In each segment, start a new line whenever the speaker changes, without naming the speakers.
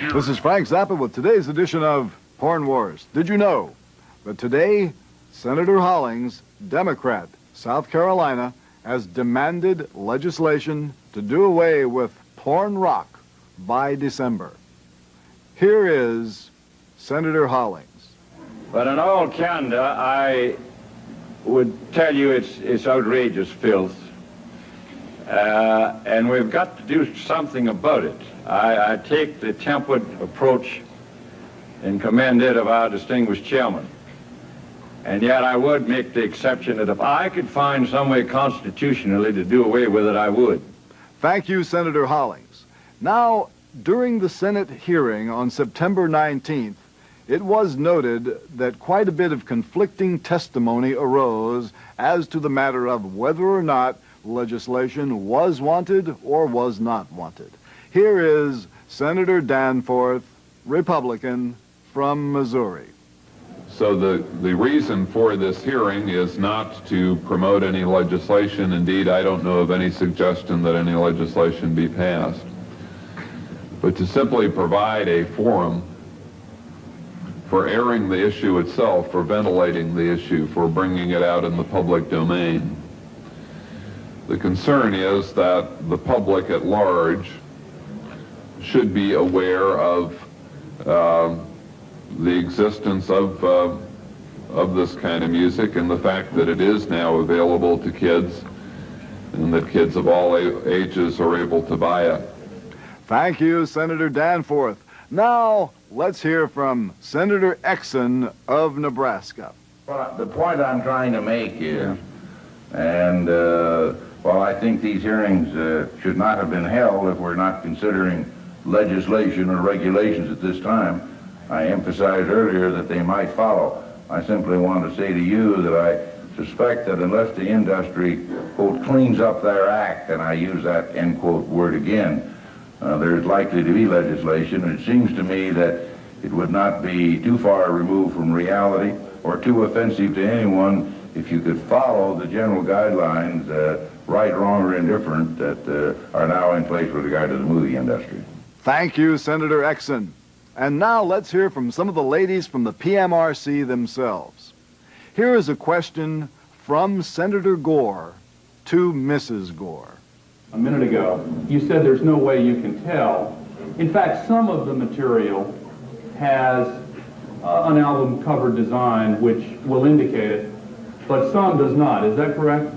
This is Frank Zappa with today's edition of Porn Wars. Did you know that today Senator Hollings, Democrat, South Carolina, has demanded legislation to do away with porn rock by December? Here is Senator Hollings.
But in all candor, I would tell you it's outrageous filth. And we've got to do something about it. I take the tempered approach and commend it of our distinguished chairman. And yet I would make the exception that if I could find some way constitutionally to do away with it, I would.
Thank you, Senator Hollings. Now, during the Senate hearing on September 19th, it was noted that quite a bit of conflicting testimony arose as to the matter of whether or not legislation was wanted or was not wanted. Here is Senator Danforth, Republican from Missouri.
So the reason for this hearing is not to promote any legislation. Indeed, I don't know of any suggestion that any legislation be passed, but to simply provide a forum for airing the issue itself, for ventilating the issue, for bringing it out in the public domain. The concern is that the public at large should be aware of the existence of this kind of music and the fact that it is now available to kids and that kids of all ages are able to buy it.
Thank you, Senator Danforth. Now, let's hear from Senator Exon of Nebraska.
Well, the point I'm trying to make is, and while I think these hearings should not have been held if we're not considering legislation or regulations at this time, I emphasized earlier that they might follow. I simply want to say to you that I suspect that unless the industry, quote, cleans up their act, and I use that, end quote, word again, there's likely to be legislation. And it seems to me that it would not be too far removed from reality or too offensive to anyone if you could follow the general guidelines, right, wrong, or indifferent, that are now in place with regard to the movie industry.
Thank you, Senator Exon. And now let's hear from some of the ladies from the PMRC themselves. Here is a question from Senator Gore to Mrs. Gore.
A minute ago, you said there's no way you can tell. In fact, some of the material has an album cover design which will indicate it, but some does not. Is that correct?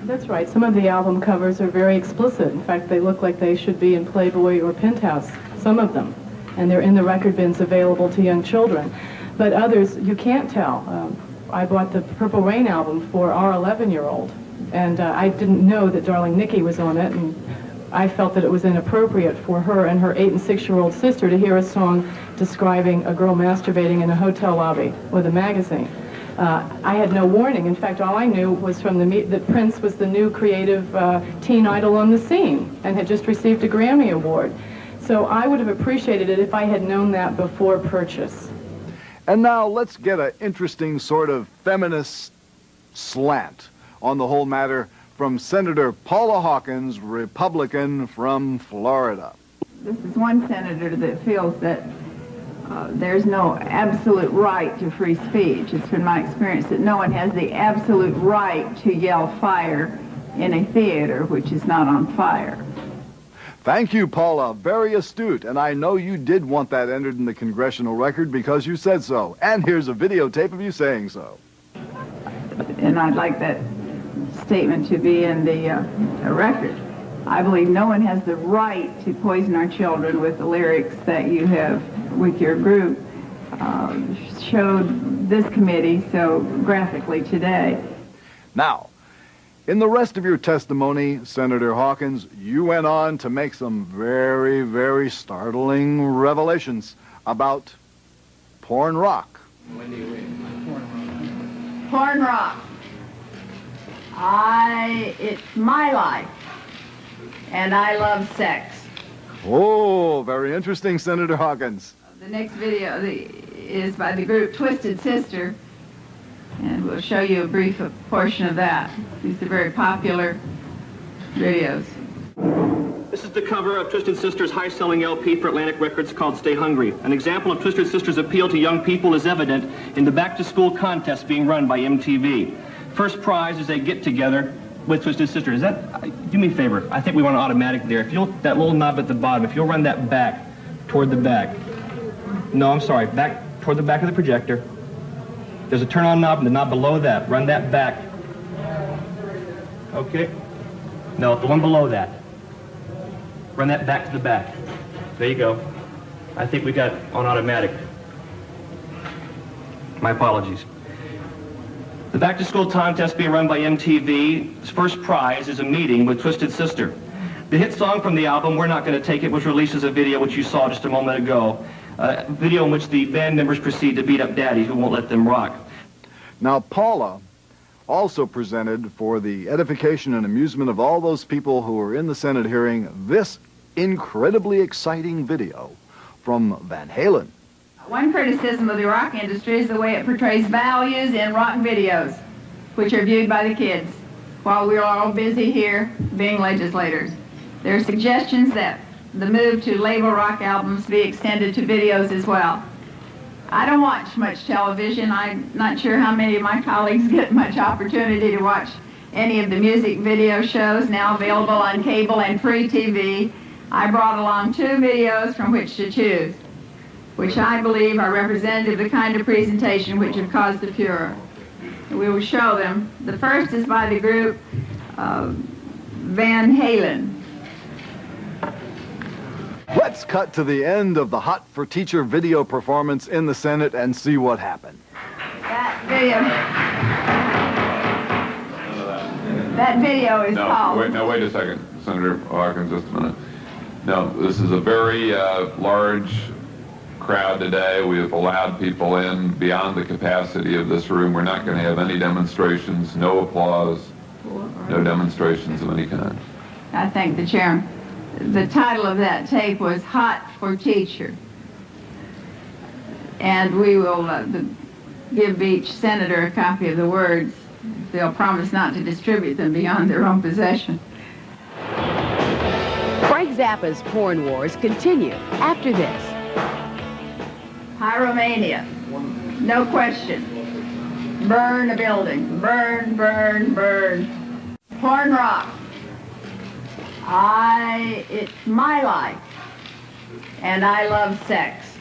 That's right. Some of the album covers are very explicit. In fact, they look like they should be in Playboy or Penthouse, some of them. And they're in the record bins available to young children. But others, you can't tell. I bought the Purple Rain album for our 11-year-old, and I didn't know that Darling Nikki was on it, and I felt that it was inappropriate for her and her 8- and 6-year-old sister to hear a song describing a girl masturbating in a hotel lobby with a magazine. I had no warning. In fact, all I knew was from that Prince was the new creative teen idol on the scene and had just received a Grammy Award. So I would have appreciated it if I had known that before purchase.
And now let's get an interesting sort of feminist slant on the whole matter from Senator Paula Hawkins, Republican from Florida.
This is one senator that feels that there's no absolute right to free speech. It's been my experience that no one has the absolute right to yell fire in a theater which is not on fire.
Thank you, Paula. Very astute. And I know you did want that entered in the congressional record because you said so. And here's a videotape of you saying so.
And I'd like that statement to be in the record. I believe no one has the right to poison our children with the lyrics that you have, with your group, showed this committee so graphically today.
Now, in the rest of your testimony, Senator Hawkins, you went on to make some very, very startling revelations about porn rock.
Porn rock. It's my life, and I love sex.
Oh, very interesting, Senator Hawkins.
The next video is by the group Twisted Sister, and we'll show you a brief portion of that. These are very popular videos.
This is the cover of Twisted Sister's high-selling LP for Atlantic Records called Stay Hungry. An example of Twisted Sister's appeal to young people is evident in the back-to-school contest being run by MTV. First prize is a get-together with Twisted Sister. Is that, do me a favor, I think we want an automatic there. If you'll, that little knob at the bottom, if you'll run that back, toward the back. No, I'm sorry, back toward the back of the projector. There's a turn-on knob and the knob below that. Run that back. Okay. No, the one below that. Run that back to the back. There you go. I think we got on automatic. My apologies. The back-to-school contest being run by MTV's first prize is a meeting with Twisted Sister. The hit song from the album, We're Not Gonna Take It, was released as a video, which you saw just a moment ago. A video in which the band members proceed to beat up Daddy, who won't let them rock.
Now, Paula also presented, for the edification and amusement of all those people who were in the Senate hearing, this incredibly exciting video from Van Halen.
One criticism of the rock industry is the way it portrays values in rock videos, which are viewed by the kids, while we're all busy here being legislators. There are suggestions that the move to label rock albums be extended to videos as well. I don't watch much television. I'm not sure how many of my colleagues get much opportunity to watch any of the music video shows now available on cable and free TV. I brought along 2 videos from which to choose, which I believe are representative of the kind of presentation which have caused the furor. We will show them. The first is by the group Van Halen.
Let's cut to the end of the Hot for Teacher video performance in the Senate and see what happened.
That video is called...
Wait a second, Senator Hawkins, just a minute. No, this is a very large crowd today. We have allowed people in beyond the capacity of this room. We're not going to have any demonstrations, no applause, no demonstrations of any kind.
I thank the chairman. The title of that tape was Hot for Teacher. And we will give each senator a copy of the words. They'll promise not to distribute them beyond their own possession.
Frank Zappa's porn wars continue after this.
Pyromania, no question. Burn a building, burn, burn, burn. Porn rock. It's my life, and I love sex.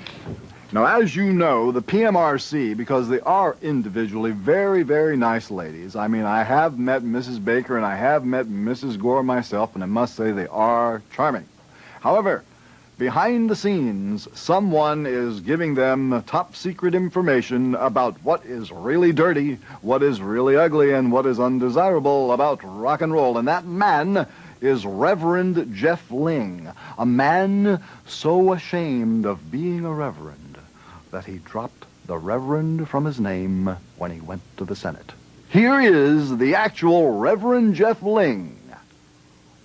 Now, as you know, the PMRC, because they are individually very, very nice ladies. I mean, I have met Mrs. Baker and I have met Mrs. Gore myself, and I must say they are charming. However, behind the scenes, someone is giving them top secret information about what is really dirty, what is really ugly, and what is undesirable about rock and roll. And that man is Reverend Jeff Ling, a man so ashamed of being a reverend that he dropped the Reverend from his name when he went to the Senate. Here is the actual Reverend Jeff Ling,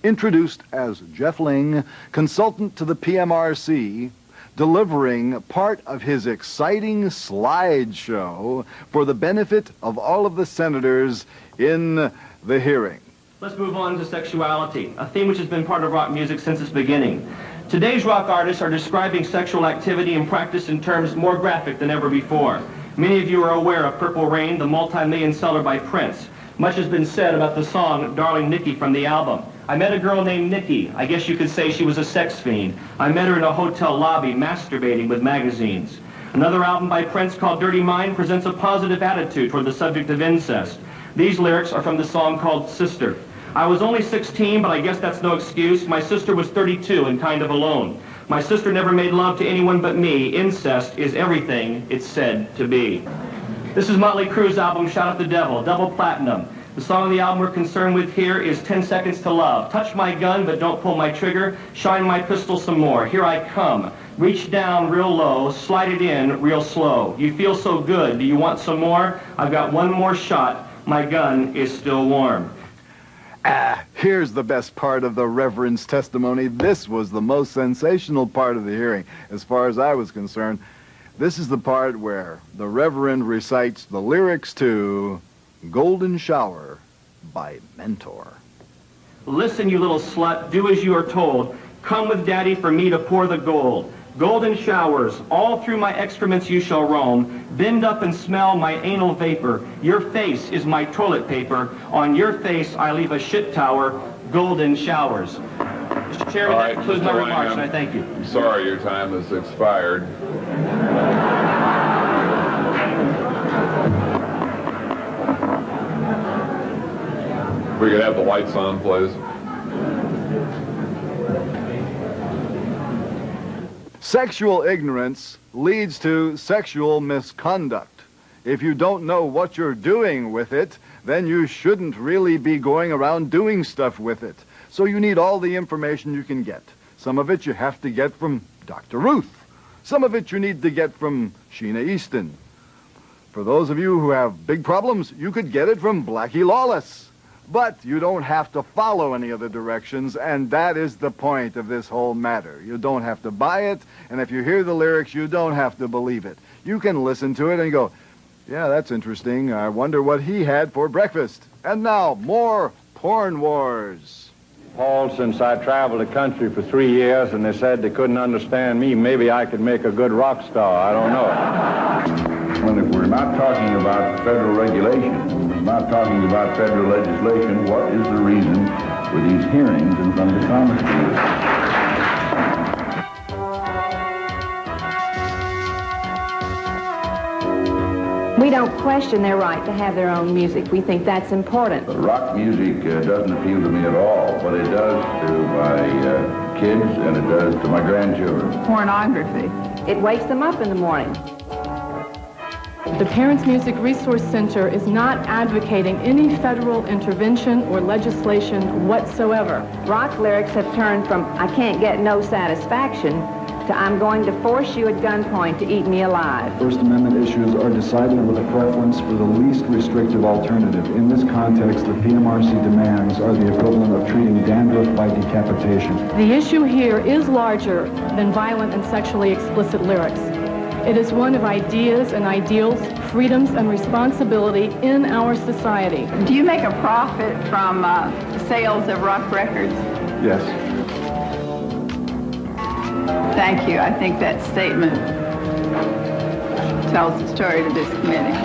introduced as Jeff Ling, consultant to the PMRC, delivering part of his exciting slideshow for the benefit of all of the senators in the hearing.
Let's move on to sexuality, a theme which has been part of rock music since its beginning. Today's rock artists are describing sexual activity and practice in terms more graphic than ever before. Many of you are aware of Purple Rain, the multi-million seller by Prince. Much has been said about the song Darling Nikki from the album. I met a girl named Nikki. I guess you could say she was a sex fiend. I met her in a hotel lobby masturbating with magazines. Another album by Prince called Dirty Mind presents a positive attitude toward the subject of incest. These lyrics are from the song called Sister. I was only 16, but I guess that's no excuse. My sister was 32 and kind of alone. My sister never made love to anyone but me. Incest is everything it's said to be. This is Motley Crue's album, Shout at the Devil, double platinum. The song on the album we're concerned with here is 10 Seconds to Love. Touch my gun, but don't pull my trigger. Shine my pistol some more. Here I come. Reach down real low, slide it in real slow. You feel so good. Do you want some more? I've got one more shot. My gun is still warm.
Here's the best part of the Reverend's testimony. This was the most sensational part of the hearing, as far as I was concerned. This is the part where the Reverend recites the lyrics to Golden Shower by Mentor.
Listen, you little slut, do as you are told. Come with daddy for me to pour the gold. Golden showers, all through my excrements you shall roam. Bend up and smell my anal vapor. Your face is my toilet paper. On your face I leave a shit tower. Golden showers. Mr. Chairman, that concludes my remarks, and I thank you.
I'm sorry your time has expired. We could have the lights on, please.
Sexual ignorance leads to sexual misconduct. If you don't know what you're doing with it, then you shouldn't really be going around doing stuff with it. So you need all the information you can get. Some of it you have to get from Dr. Ruth. Some of it you need to get from Sheena Easton. For those of you who have big problems, you could get it from Blackie Lawless. But you don't have to follow any of the directions, and that is the point of this whole matter. You don't have to buy it, and if you hear the lyrics, you don't have to believe it. You can listen to it and go, yeah, that's interesting. I wonder what he had for breakfast. And now, more Porn Wars.
Paul, since I traveled the country for 3 years and they said they couldn't understand me, maybe I could make a good rock star. I don't know.
Well, if we're not talking about federal regulation, we're not talking about federal legislation, what is the reason for these hearings in front of the Congress?
We don't question their right to have their own music. We think that's important.
But rock music doesn't appeal to me at all, but it does to my kids and it does to my grandchildren.
Pornography.
It wakes them up in the morning.
The Parents Music Resource Center is not advocating any federal intervention or legislation whatsoever.
Rock lyrics have turned from "I can't get no satisfaction" to "I'm going to force you at gunpoint to eat me alive."
First Amendment issues are decided with a preference for the least restrictive alternative. In this context, the PMRC demands are the equivalent of treating dandruff by decapitation.
The issue here is larger than violent and sexually explicit lyrics. It is one of ideas and ideals, freedoms and responsibility in our society.
Do you make a profit from sales of rock records?
Yes.
Thank you. I think that statement tells the story to this committee.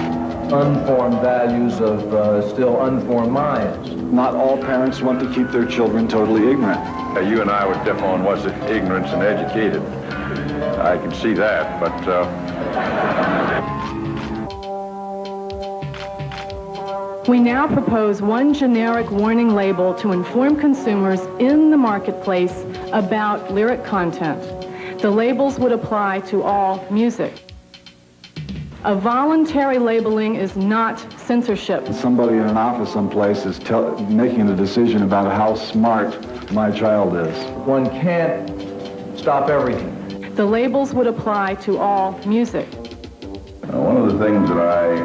Unformed values of still unformed minds.
Not all parents want to keep their children totally ignorant.
You and I would differ on what's ignorance and educated. I can see that, but...
We now propose one generic warning label to inform consumers in the marketplace about lyric content. The labels would apply to all music. A voluntary labeling is not censorship.
Somebody in an office someplace is making a decision about how smart my child is.
One can't stop everything.
The labels would apply to all music.
One of the things that I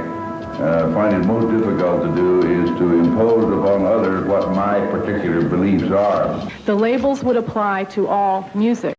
find it most difficult to do is to impose upon others what my particular beliefs are.
The labels would apply to all music.